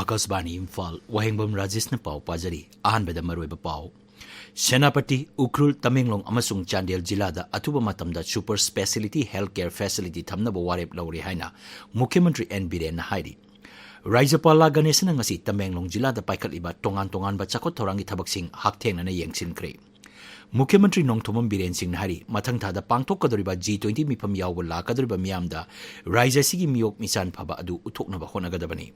Akasbani Imphal, Wahengbam Rajesh na pau pajari, ahanbada maruiba pau. Senapati, Ukrul, Tamenglong, Amasung Chandel Jilada, Atuba Matamda Super Specialty Healthcare Facility Tamnaba Warep Lauri Haina, Mukhyamatri N. Biren Haidi. Raijapala Ganesan ngasi Tamenglong Jilada Paikat iba tongan ba chakot thorangi thabak sing hakteng na yengsin kre. Mukhyamatri Nongthomam Biren Singh Hari, Mathang Thada Pangtok Kadoriba G20 Mipam Yawala Kadoriba Miamda, Raija Sigi Miok Misan Phaba Adu Uthoknaba Honagadabani.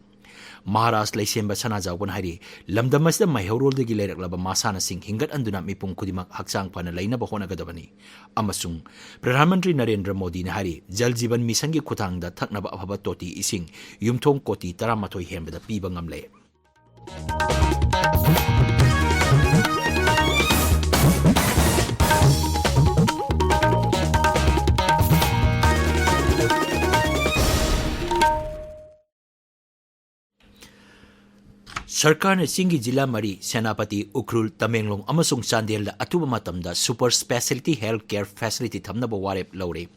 Maharashtra Laisemba Sanajawan Hari, Lamdamas the Mahorol de Gilerak Laba Masana Singh, Hingat Anduna Mipum Kudimak Haksang Panalaina Bahonagadabani. Amasung, Pradhanmantri Narendra Modi Hari, Jaljiban Misangi Kutang da Taknaba Ababatoti Ising, Yumtong Koti Taramatoi Hemba the Pibangamle. Sarkar Singi Jila Mari, Senapati, Ukrul, Tamenglong, Amasung Chandel, Atuba Matamda, Super Specialty Healthcare Facility Tamnaba Warep Laure.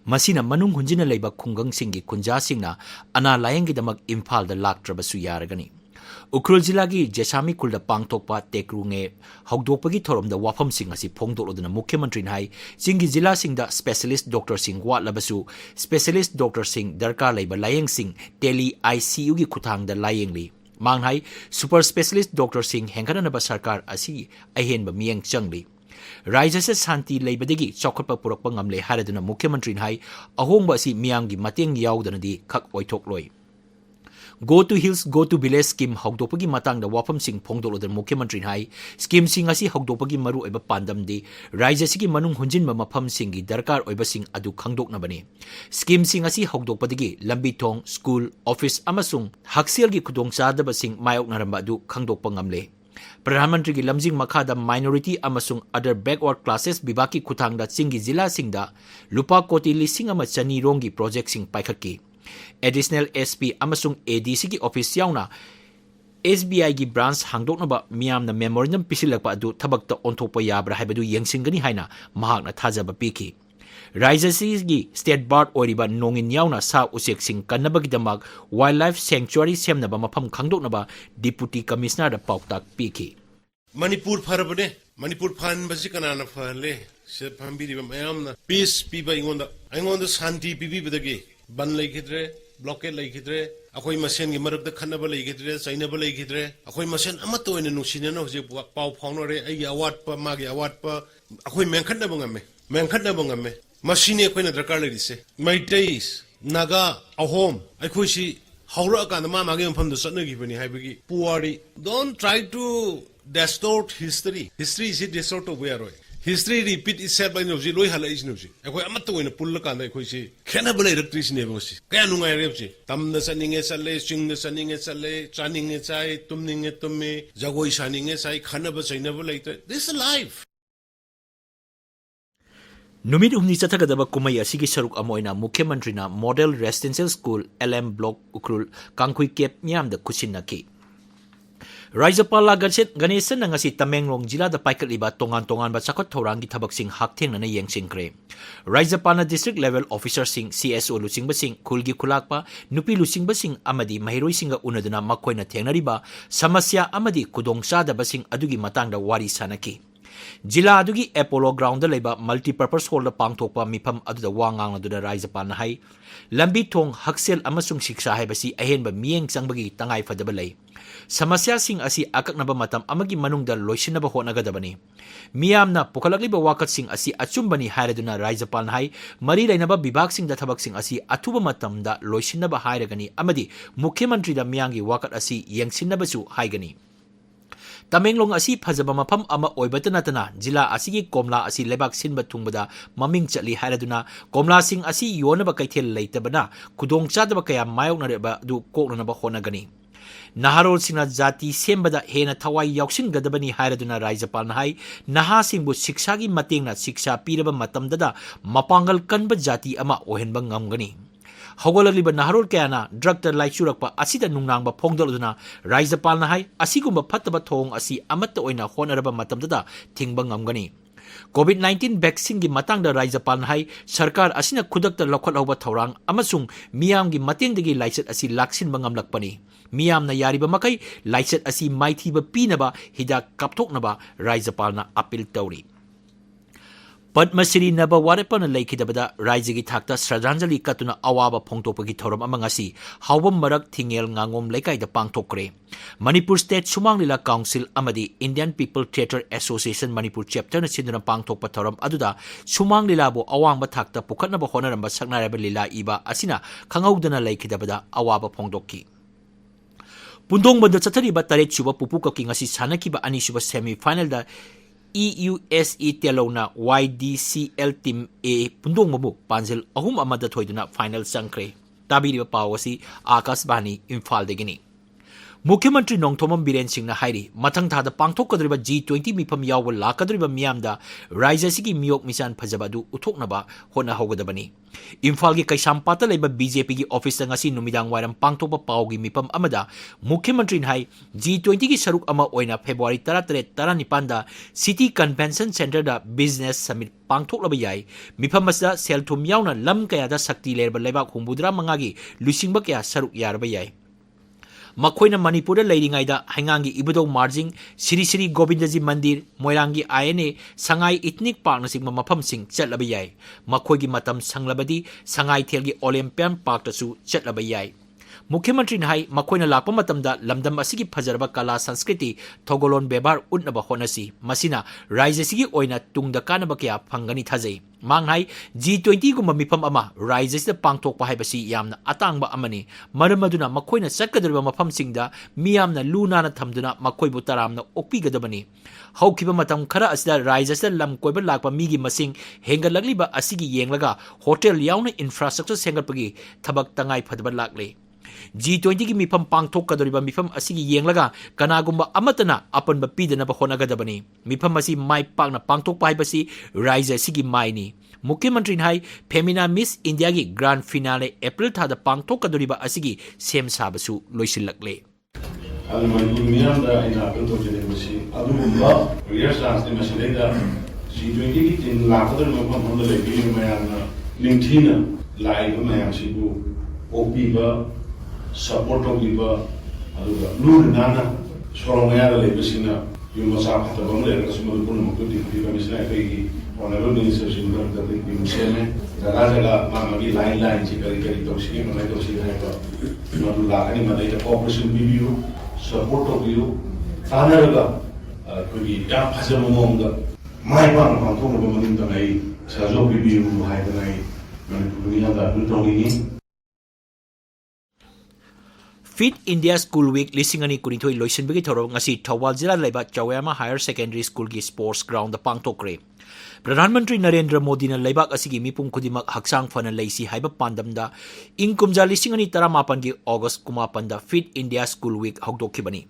Masina Manung Hunjina Leba Kungang Singi, Kunja Singna, Ana Layangi Damag Imphal the Lak Trabasu Yaragani. Ukrul Jilagi, Jesami Kulda Pangtokpa, Tekrunge, Hogdopagi Torom, the Wapam Sing as he Pongdo Odana Mukhyamatri Hai, Singi Jila Sing the Specialist Dr. Singh Wat Labasu, Specialist Dr. Singh, Darkar Leba Layang Sing, Teli ICU Gi Kutang the Layangli. Manghai, Super Specialist Dr. Singh Henkanaba Sarkar Asi, Ahenba Miang Changli. Raija Santi Labadegi, Chokopa Purakpangamle Haraduna Mukhyamatri Hai, Ahongba Si Miangi Mating Yaudanadi, Kak Oitokloi. Go to Hills, Go to Village Scheme, Hogdopagi Matang, the Wapam Sing Pongdolo, the Mukhyamatri Hai, Scheme Sing Asi Hogdopagi Maru Eba Pandam de, Raija Siki Manung Hunjin Mamapam Singi, Darkar Oibasing Adu Kangdok Nabani. Scheme Sing Asi Hogdopadigi, Lambitong, School, Office, Amasung, Haksielgi Kudong Sadaba Sing Mayok Narambadu, Kangdok Pangamle. Pradhanmantri ki Lamjing Makada Minority Amasung Other Backward Classes Bibaki Kutang that Singi Zila Singda, Lupa Koti Lising Amachani Rongi Project Sing Paikaki. Additional SP Amasung ADC ki office yauna SBI ki branch hangdoknaba miyamna memorandum pisilakpa adu thabakta onthokpa yabra haibadu yengsingani haina mahakna thajaba piki. Raijasi ki State Board oriba nongin yauna sa usek sing kannabagi damak Wildlife Sanctuary semnaba mafam khangdoknaba Deputy Commissioner da pauktak piki. Manipur Parabane, Manipur Pan Basikanana Fale, Sepambiri Mayamna, Peace Piba Ingonda, Ingonda Santi Pibi Badagi. Ban Lakidre, blockade Lakidre, Akoi Masen Gimark the Kanaba Lakidre, Sainaba Lakidre, Akoi Masen Amato in the Nusinano, Pau Ponore, Ayawatpa, Magi Awatpa, Akoi Mankandabungame, Mankandabungame, Machine Quena Dracarlise. My days, Naga, a home, I could see Hauraka and the Mamma from the Sunagi when you have Puari. Don't try to distort history. History is a distort of where. History repeat itself by Nozi, Loyala is Nozi. I go Amato in a Pulakan, I could say, cannibal electricity negosi. Canunga Repsi, Tam the Sunning es a lay, Sing the Sunning es a lay, Channing its eye, Tumning it to me, Zagoi shining es I cannabis I never later. This is life. Numit Satagaba Kumaya Sigi Saruk Amoina, Mukhyamatri na Model Residential School, LM Block Ukrul, Kankui Kep Miam the Kusinaki. Raijapala Ganesan ngasi Tamenglong Jila da Paikat iba tongan ba sakot thorangi thabak sing hakteng na yengsing kre. Raijapana District Level Officer sing CSO lusing basing kulgi kulakpa nupi lusing basing amadi mahiroi singa unaduna makoina thengnariba samasya amadi kudongsa da basing adugi matangda wari sanaki. Jila adugi Apollo Ground da leba multi-purpose hall da pangthokpa mifam aduda wangang aduda Raijapana hai lambi thong haksel amasung siksa hai basi ahenba mieng changbagi tangai fadaba lei. Samasya sing asi akaknaba matam amagi manungda loisinaba honagadabani. Miyamna pukalagliba wakat sing asi achumbani hairaduna Raijapal hai mari lainaba bibag sing da thabak sing asi atuba matamda loisinaba hairagani amadi Mukhyamatri da miyangi wakat asi yengsinnabasu haigani. Tamenglong asi phajaba mafam ama oibatanatana jila asigi komla asi lebak sinba thungbada maming chali hairaduna komla sing asi yonaba kaithel leitabana kudong chadaba kaya mayoknareba du koknanaba honagani. Naharol sina jati sembada hena thawai yauksin gadabani hairaduna Raijapal hai naha singbu siksagi matengna siksa piraba matamdada mapangal kanba jati ama ohenba ngamgani. Hogolaliba Naharol kayana drug ta laichurakpa asida nungnangba phongdoluduna Raijapal hai asigumba phattaba thong asi amatta oina honaraba matamdada thingba ngamgani. COVID-19 vaccine की Matang the राइजपाल high सरकार असिना खुदक the लखत होबा थौरांग अमसुंग मियाम की Matang दगी lysate असि लाक्सिन बंगम लकपनी ꯃꯤꯌꯥꯝꯅ ꯌꯥꯔꯤꯕ ꯃꯈꯩ ꯂꯥꯏꯆꯠ ꯑꯁꯤ ꯃꯥꯏꯊꯤꯕ ꯄꯤꯅꯕ ꯍꯤꯗꯥꯛ ꯀꯥꯞꯊꯣꯛꯅꯕ ꯔꯥꯖ꯭ꯌꯄꯥꯜꯅ ꯑꯄꯤꯜ ꯇꯧꯔꯤ ꯄद्ꯃꯁ꯭ꯔꯤ ꯅꯕ ꯋꯥꯔꯦꯞꯄꯅ ꯂꯩꯈꯤꯗꯕꯗ ꯔꯥꯏꯖꯒꯤ ꯊꯥꯛꯇ ꯁ꯭ꯔꯙꯥꯟꯖꯂꯤ ꯀꯠꯇꯨꯅ ꯑꯋꯥꯕ ꯐꯣꯡꯗꯣꯛꯄꯒꯤ ꯊꯧꯔꯝ ꯑꯃ ꯉꯁꯤ ꯍꯥꯎꯕꯝ ꯃꯔꯛ ꯊꯤꯡꯉꯦꯜ ꯉꯥꯉꯣꯝ ꯂꯩꯀꯥꯏꯗ ꯄꯥꯡꯊꯣꯛꯈ꯭ꯔꯦ ꯃꯅꯤꯄꯨꯔ ꯁ꯭ꯇꯦꯠ ꯁꯨꯃꯥꯡ ꯂꯤꯂꯥ ꯀꯥꯎꯟꯁꯤꯜ ꯑꯃꯗꯤ Indian people theatre association Manipur ꯆꯦꯞꯇꯔꯅ ꯁꯤꯟꯗꯨꯅ ꯄꯥꯡꯊꯣꯛꯄ ꯊꯧꯔꯝ ꯑꯗꯨꯗ ꯁꯨꯃꯥꯡ ꯂꯤꯂꯥꯕꯨ ꯑꯋꯥꯡꯕ ꯊꯥꯛꯇ ꯄꯨꯈꯠꯅꯕ ꯍꯣꯠꯅꯔꯝꯕ ꯁꯛꯅꯥꯏꯔꯕ ꯂꯤꯂꯥ ꯏꯕ ꯑꯁꯤꯅ ꯈꯪꯍꯧꯗꯅ ꯂꯩꯈꯤꯗꯕꯗ ꯑꯋꯥꯕ ꯐꯣꯡꯗꯣꯛꯈꯤ ꯄꯨꯟꯗꯣꯡꯕꯗ ꯆꯠꯊꯔꯤꯕ 7ꯁꯨꯕ ꯄꯨꯄꯨ ꯀꯞꯀꯤ ꯉꯁꯤ ꯁꯥꯟꯅꯈꯤꯕ ꯑꯅꯤꯁꯨꯕ ꯁꯦꯃꯤ ꯐꯥꯏꯅꯦꯜꯗ EUSE ꯇꯦꯂꯧꯅ YDCL ꯇꯤꯝ A ꯄꯨꯟꯗꯣꯡꯕꯕꯨ ꯄꯥꯟꯖꯤꯜ 3-1ꯗ ꯊꯣꯏꯗꯨꯅ ꯐꯥꯏꯅꯦꯜ ꯆꯪꯈ꯭ꯔꯦ ꯇꯥꯕꯤꯔꯤꯕ ꯄꯥꯎ ꯑꯁꯤ ꯑꯥꯀꯥꯁꯕꯥꯅꯤ ꯏꯝꯐꯥꯜꯗꯒꯤꯅꯤ मुख्यमंत्री नोंथोमम बीरेन सिंह हाइरी मथंग थादा पांगथोकदरिबा G20 मिफम यावबा लाकदरिबा मियामदा राज्य सिगी मियोक मिसान फजबा उथोकनबा होना होगदबनी इम्फाल की कैसामपाता लेबा बीजेपी की ऑफिस ngasi नुमिदांग वाइरम पांगथोकपा पावगी मिफम अमदा मुख्यमंत्री हाइ G20 की सरुक अमा ओइना फेब्रुआरी 13-19 दा सिटी कन्वेंशन सेंटर दा बिजनेस समिट पांगथोकलबा याइ मिफम असदा सेलथुम यावना लम कयादा शक्ति लेरबा लेबाक 75 की लुसिंगबा कया सरुक यारबा याइ मखोइना मणिपुर लेरिंगाइदा हाइंगांगी इबुदौ मार्जिंग श्री श्री गोविंदजी मंदिर मोइरांगी INA संगाई इथनिक पार्क नसिंग मफमसिंग चटलबा याइ मखोइगी मतम संगलबदी संगाई थेलगी ओलंपियन पार्क तसु चटलबा याइ मुख्यमंत्री हाइ मखोइना लाकपा मतमदा लमदम असिगी फजरबा कला संस्कृति थोगोलोन बेबार उन्नबा होनसी मसिना राज्य सिगी ओइना तुंगदा कानबा कया फंगनी थाजै मांग हाइ G20 गुम मिफम अमा राज्य सिदा पांगथोकपा हाइबसी यामना अतांगबा अमनी मरम अदुना मखोइना चक्कदरबा मफमसिंगदा मियामना लुनाना थमदुना मखोइबु तरामना ओक्पिगदबनी हौखिबा मतम खरा असिदा राज्य सिदा lump कोइबा Lakpa मीगी मसिंग हेंगलगलिबा असिगी येंगलगा hotel यावना infrastructure सेंगलपगी थबक तंगाई फदबा लाकले G20 की मिफम पांगथोकदरिबा मिफम असिगी येंगलगा कनागुम्बा अमतना अपनबा पीदनबा होनगदबनी मिफम असी माइ पाकना पांगथोकपा हाइबसी राज्य सिगी माइनी मुख्यमंत्री हाइ फेमिना मिस इंडिया की ग्रांड फिनाले अप्रैल थादा पांगथोकदरिबा असिगी सेम साबसु लोइसिलकले G20 की टीम लाकदर मफम हमदा लेबी मयाना लिंगथीना लाइबा मयासिबु ओपीबा सपोर्ट तौबीबा अदुगा लुनाना सोरंगयादा लेबसिना युमसा फतबम लेरगसु मदुपुन मकुति फीबा मिसना कई ऑनरेबल मिनिस्टर सिंगर द मिमसेमे जगह जगह मामगी लाइन लाइन ची करी करी तौसी मनाई तौसी हाइबा मदु लाखनी मदाई द कोऑपरेशन बीबीयू सपोर्ट तौबीयू तानरगा कोई या फजम मोंगा माइ पान पांथोकबा मदिन तनाई साजो बीबीयू हाइबनाई मनिपुरिया दा बुतोंगी Fit India School Week लिसिंगनी कुनिथोई लोइसिनबगी थौरम ngasi Thoubal जिला लेबा चौयामा हायर सेकेंडरी स्कूल की स्पोर्ट्स ग्राउंड द पांगथोकरे प्रधानमंत्री नरेंद्र मोदी ने लेबाक असिगी मिपुम खुदिमक हक्सांग फन लेसी हाइबा पांदमदा इंग कुमजा लिसिंगनी 19 की ऑगस्ट 19 दा फिट इंडिया स्कूल वीक हौदोखिबनी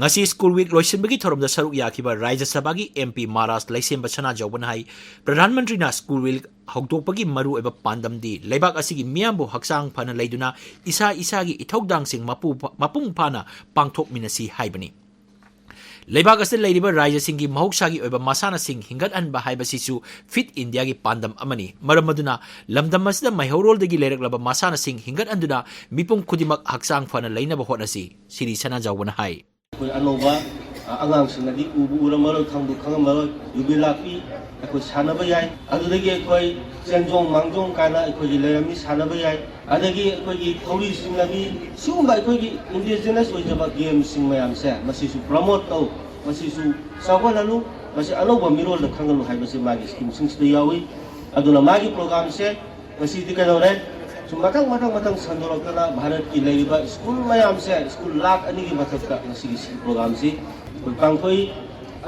ngasi school week loisinbagi thorom da saruk yakiba Rajya Sabha gi MP Maras Laisemba Chana Jawban hai Pradhan na school week hogdokpagi maru eba pandam di leibak asigi miyambu haksang phana leiduna isa gi ithogdang sing mapung phana pangthok minasi haibani leibak asel leidiba Rajya singi mahoksagi eba masana sing hingat an ba haibasisu Fit India gi pandam amani maramaduna lamdam asida maihorol dagi leiraklaba masana sing hingat anduna mipum khudimak haksang phana leinaba hotnasi Siri Chana Jawban hai कोई अनोबा आगाम सिंगदी उबु उरमरो खंगदु खंगमरो युबिलापी अखो सानबा याय अदुदगी कोई चेंजोंग मांगजोंग काना अखोगी Laramie सानबा याय अदगी अखोगी थौरी सिंगबी सिगुंबा अखोगी indigenous ओइजबा game sing मयाम से मसिसु promote तौ मसिसु सावलालु मसि अनोबा मिरोल द खंगलु हाइबसे मागी स्कीम सिंगसदे यावी अदुना मागी प्रोग्राम से मसिदि कनोरे मतंग संदोरकना भारत की लेरिबा स्कूल मयाम से स्कूल लाख अनि की मथकता नसिगी प्रोग्राम से कोई पांगखोई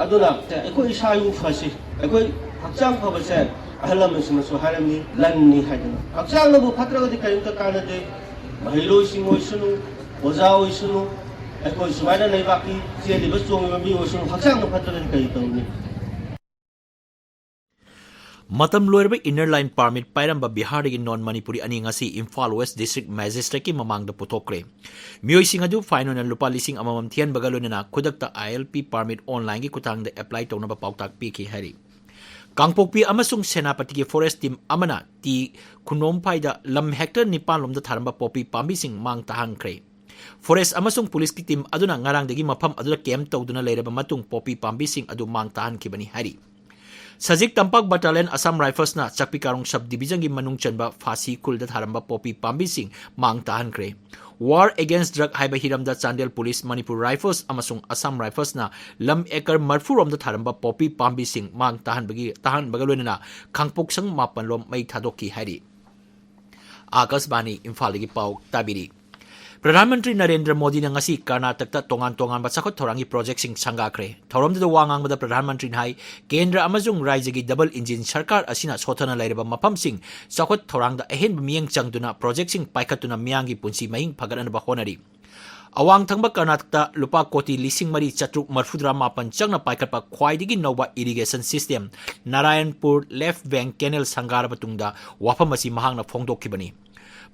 अदुना एको इसायु फसि एको हक्चांग फबसे अहलम सिमसु हारमनी लन्नी हाइदना हक्चांग नबु फत्रगदि कयंत कानदे महिलो सिंगोइसनु ओजा ओइसनु एको सुमाइना लेबाकी जेलिबा चोंगिबा मी ओइसनु हक्चांग फत्रगदि कयतौनी मतम लोरब इनर लाइन परमिट पाइरंबा बिहार की नॉन मणिपुरी अनि ngasi Imphal waste district magistrate की ममांग पुथोक्रे मियोइसिंग अदु फाइन ओन लुपा लिसिंग अममम थियन बगलोनना खुदकता ILP परमिट ऑनलाइन की कुतांग द अप्लाई तौनबा पाउताक पीकी हरि कांगपोकपी अमसुंग सेनापति की फॉरेस्ट टीम अमना टी खुनोमफाइदा लम हेक्टर 9 लोमदा थारंबा पोपी पांबी सिंग मांग ताहांख्रे Forest amasung police ki team aduna ngarangdagi mafam aduna camp tawduna leiraba matung poppy pambising adu mang tahankibani hari. Sajik Tampak Battalion Assam Rifles na Chakpikarong Subdivision gi manung chanba Fasi Khulda tharamba poppy pambising mang tahankre. War Against Drug haiba hiramda Chandel Police Manipur Rifles amasung Assam Rifles na lam ekar marfurom da tharamba poppy pambising mang tahanbaga loina khangpoksang mapanlom mai thadoki hari. Akasbani Imphal gi pau tabiri. Pradhanmantri Narendra Modi na ngasi Karnataka tongan basakot thorangi project sing sangakre. Thoramda wangang bada Pradhanmantri hai Kendra amazung Raija gi double engine sarkar asina sothana lairaba mapam sing sakot thorangda ahen miyang changduna project sing paikatuna miyangi punsi mahing phagan ba honari. Awang thangba Karnataka lupa koti lising mari chatruk marfudra mapan changna paikatpa khwaidigi nova irrigation system Narayanpur left bank canal sangar batungda wafamasi mahangna phongdokkibani.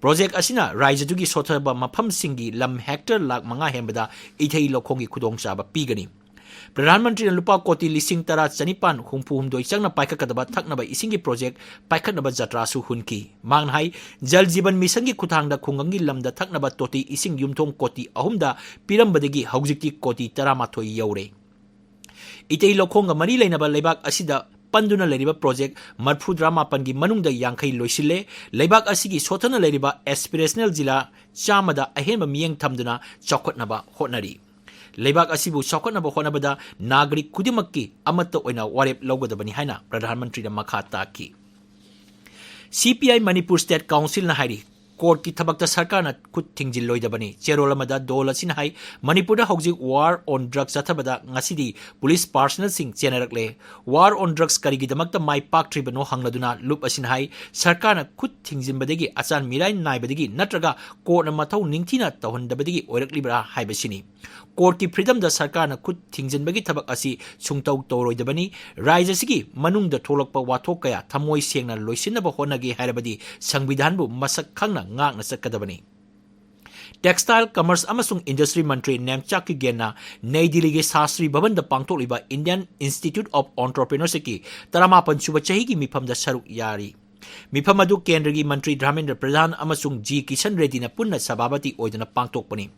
Project asina Raija dugi sothaba mafam singi lam hectare lak manga hembada ithei lokhongi khudong chaba pigani. Pradhanmantri lupa koti lising tara chanipan humdoi changna paikakadaba thaknaba isingi project paikatnaba jatra su hunki. Manghai Jal Jeevan Mission gi khuthangda khungangi lamda thaknaba toti ising yumthong koti ahumda pirambadagi haujikti koti taramathoi yaure. Ithei lokhonga mari leinaba leibak asida panduna leriba project marfudra mapangi manungda yankai loisile leibak asigi sothana leriba aspirational jila chamada ahenba miyeng thamduna chokotnaba honari. Leibak asibu chokotnaba honabada nagrik kudimakki amatta oina warep logodabani haina Pradhanmantri na makha taki. CPI Manipur State Council na hairi court ki thabakta sarkar na khut thingjil loidabani cherolamada dol asin hai Manipur da hojik war on drugs athabada ngasidi police personnel sing chenarakle war on drugs karigi damakta mai pak tribano hangladuna loop asin hai sarkar na khut thingjinbadagi achan mirai naibadagi natraga court na mathau ningthina tawhandabadagi oiraklibra haibasini court ki freedom da sarkar na khut thingjinbagi thabak asi sungtau toroidabani raija sigi manung da tholakpa wathok kaya thamoi sengna loisinaba honagi hairabadi sangvidhan bu masak khangna ngak na sakadabani. Textile Commerce amasung Industry Mantri Nemchak ki genna Nai Delhi ge Sastri Bhavan da pangthokliba Indian Institute of Entrepreneurship ki 18 suba chahi gi mifam da saruk yari. Mifam adu Kendra gi Mantri Dharmendra Pradhan amasung G Kishan Reddy na punna sababati oidana pangthokpani.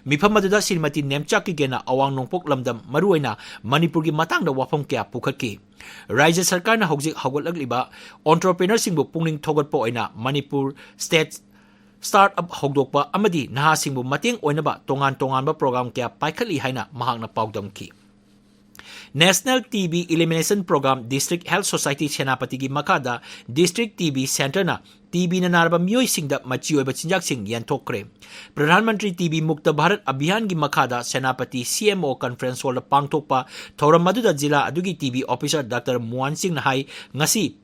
Mifam adu da Srimati Nemchak ki genna awang nongpok lamdam maruaina Manipur gi matang da wafam kya pukhatki. Raija Sarkar na hojik hawgalagliba entrepreneur singbu pungning thogatpa oina Manipur State Startup hogdokpa amadi naha singbu mateng oinaba tongan program kya paikhatli haina mahakna paudamki. National TB Elimination Program District Health Society Senapati gi makada District TB Center na TB na narba miyoi singda machi oiba chinjak sing yanthokre. Pradhanmantri TB Mukta Bharat Abhiyan gi makada Senapati CMO Conference Hall pangthokpa thoram maduda jila adugi TB Officer Dr. Muan Singh na hai ngasi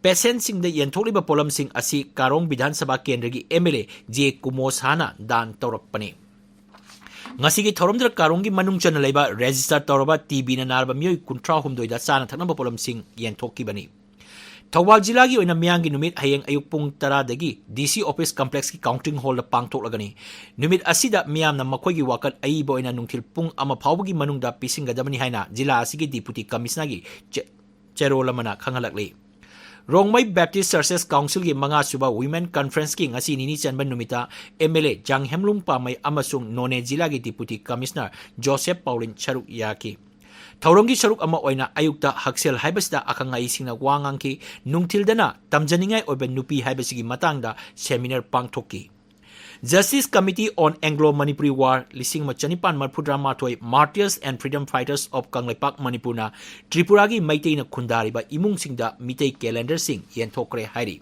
Patient sing da yanthokliba polam sing asi Karong Bidhan Sabha Kendra gi MLA J Kumos Hana dan tawrakpani. Ngasi gi thoramdra Karong gi manung chana leiba register tawraba TB na narba miyoi 13 da chana thaknaba polam sing yanthokibani. Thawal jila gi oina miyangi numit hayeng ayuk pung 10 dagi DC Office Complex ki Counting Hall da pangthoklagani. Numit asida miyamna makhoi gi wakat aiba oina nungthil pung ama phawbagi manungda pisingadabani haina jila asigi Deputy Commissioner gi cherolamana khangalakli. Rongmai Baptist Churches Council ki mga suba Women Conference ki ngasi nini chanban numita MLA Jang Hemlung Pamay amasung None Jila ki Deputy Commissioner Joseph Paulin Charuk Yaki. Thaurongi Charuk ama oina ayukta haksel haibasda akangai singna wangang ki nungthildana tamjaningai oiben nupi haibasigi matangda seminar pangthokki. Justice Committee on Anglo-Manipuri War Lising Machanipan Marpudra Matoi Martyrs and Freedom Fighters of Kangleipak Manipurna Tripuragi Maitei na Khundariba Imung Singda Mitei Calendar Sing Yenthokre Hairi.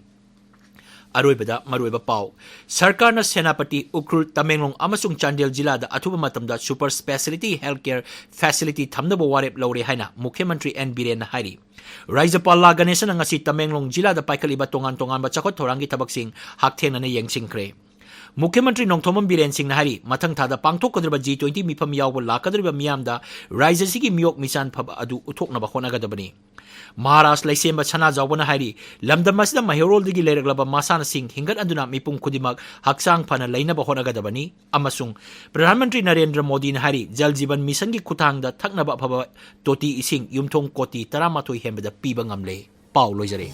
Aroibada Maruiba Pau Sarkar na Senapati Ukrul Tamenglong amasung Chandel Jila da atuba matamda Super Specialty Healthcare Facility thamnaba warep laure haina Mukhyamantri N Biren na hairi. Raijapal Ganesan na ngasi Tamenglong Jila da paikaliba tongan ba chakot thorangi tabak sing haktheng na yengsingkre. Mukhyamantri Nongthomam Biren Singh Nahari Mathang Thada Pangthokadriba G20 mifam yawba lakadriba miyamda Raija sigi miyok misan phaba adu uthoknaba honagadabani. Maharashtra Laisemba Chana Jawbana Hari Lamdam asida Mahirol digi leiraglaba Masana Singh hingat anduna mipum kudimak haksang phana lainaba honagadabani amasung Pradhanmantri Narendra Modi na hari Jal Jeevan Mission gi khuthangda thaknaba phaba toti ising yumthong koti 18 hembada piba ngamle pau loijare.